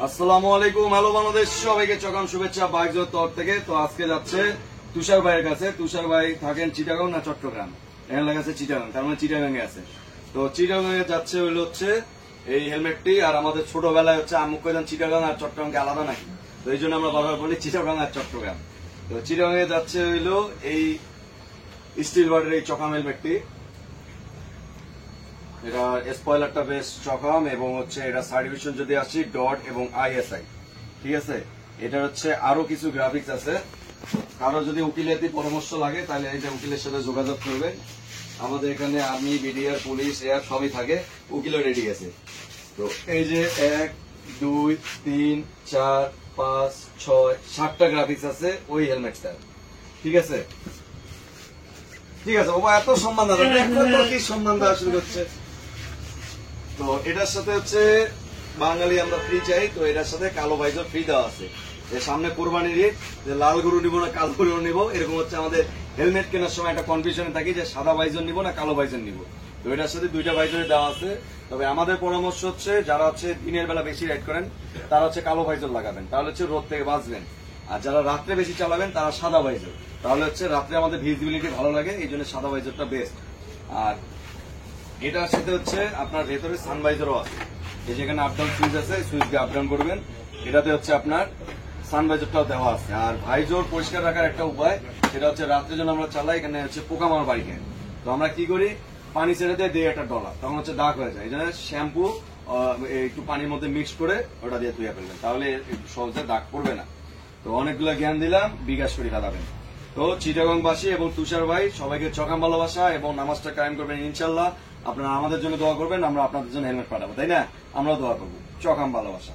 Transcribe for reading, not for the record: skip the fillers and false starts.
আসসালামু আলাইকুম, হ্যালো বাংলাদেশ, সবাইকে চকাম শুভেচ্ছা বাইকজোর তরফ থেকে। তো আজকে যাচ্ছে তুষার ভাইয়ের কাছে। তুষার ভাই থাকেন চিটাগাং না চট্টগ্রাম, এখানে লেখা আছে চিটাগাং, তার মানে চিটাগাং এ আছে। তো চিটাগাং এ যাচ্ছে হচ্ছে এই হেলমেটটি। আর আমাদের ছোটবেলায় হচ্ছে আমুক কইলাম চিটাগাং আর চট্টগ্রামকে আলাদা নাকি, তো এই জন্য আমরা বারবার বলি চিটাগাং আর চট্টগ্রাম। তো চিটাগাং এ যাচ্ছে এই স্টিল বডির এই চকাম হেলমেটটি। এটা স্পয়লারটা বেশ চকাম এবং হচ্ছে এটা সার্টিফিকেশন যদি আসি ডট এবং ISI, ঠিক আছে। এটা হচ্ছে আরো কিছু গ্রাফিক্স আছে। কারো যদি উকিলাতি পরামর্শ লাগে তাহলে এই যে উকিলের সাথে যোগাযোগ করবেন। আমাদের এখানে আর্মি, বিডিআর, পুলিশ, এয়ার সবই থাকে, উকিলও রেডি আছে। তো এই যে 1 2 3 4 5 6 7টা গ্রাফিক্স আছে ওই হেলমেটটার, ঠিক আছে। ঠিক আছে বাবা, এত সম্মান দাদা, কি সম্মান দেওয়া শুরু করছে। তো এটার সাথে হচ্ছে বাঙালি আমরা ফ্রি চাই, তো এটার সাথে কালো ভাইজর ফ্রি দেওয়া আছে। যে সামনে কোরবানির ঈদ, যে লাল গরু নিবো না কালো গরু নিবো, এরকম হচ্ছে আমাদের হেলমেট কেনার সময় একটা কনফিউশনে থাকি যে সাদা ভাইজর নিবো না কালো ভাইজর নিবো। তো এটার সাথে দুইটা ভাইজরে দেওয়া আছে। তবে আমাদের পরামর্শ হচ্ছে যারা হচ্ছে দিনের বেলা বেশি রাইড করেন তারা হচ্ছে কালো ভাইজর লাগাবেন, তাহলে হচ্ছে রোদ থেকে বাঁচবেন। আর যারা রাত্রে বেশি চালাবেন তারা সাদা ভাইজর, তাহলে হচ্ছে রাত্রে আমাদের ভিজিবিলিটি ভালো লাগে, এই জন্য সাদা ভাইজরটা বেস্ট। আর এটার সাথে হচ্ছে আপনার ভেতরে সানভাইজারও আছে, এই যেখানে আপডাউন সুইচ আছে, সুইচ দিয়ে আপডাউন করবেন। এটাতে হচ্ছে আপনার সানভাইজারটাও দেওয়া আছে। আর ভাইজর পরিষ্কার রাখার একটা উপায়, সেটা হচ্ছে রাত্রে যখন আমরা চালাই এখানে হচ্ছে পোকা মার বাইকে, তো আমরা কি করি, পানি ছেড়ে দিয়ে একটা ডলার, তখন হচ্ছে দাগ হয়ে যায়। এই জন্য শ্যাম্পু একটু পানির মধ্যে মিক্স করে ওটা দিয়ে ধুয়ে ফেলবেন, তাহলে সহজে দাগ পড়বে না। তো অনেকগুলো জ্ঞান দিলাম, বিকাশ করে ফেলাবেন। তো চিটাগংবাসী এবং তুষার ভাই সবাইকে চকাম ভালোবাসা এবং নামাজটা কায়েম করবেন ইনশাল্লাহ। আপনারা আমাদের জন্য দোয়া করবেন, আমরা আপনাদের জন্য হেলমেট পাঠাবো, তাই না? আমরাও দোয়া করবো। চকাম ভালোবাসা।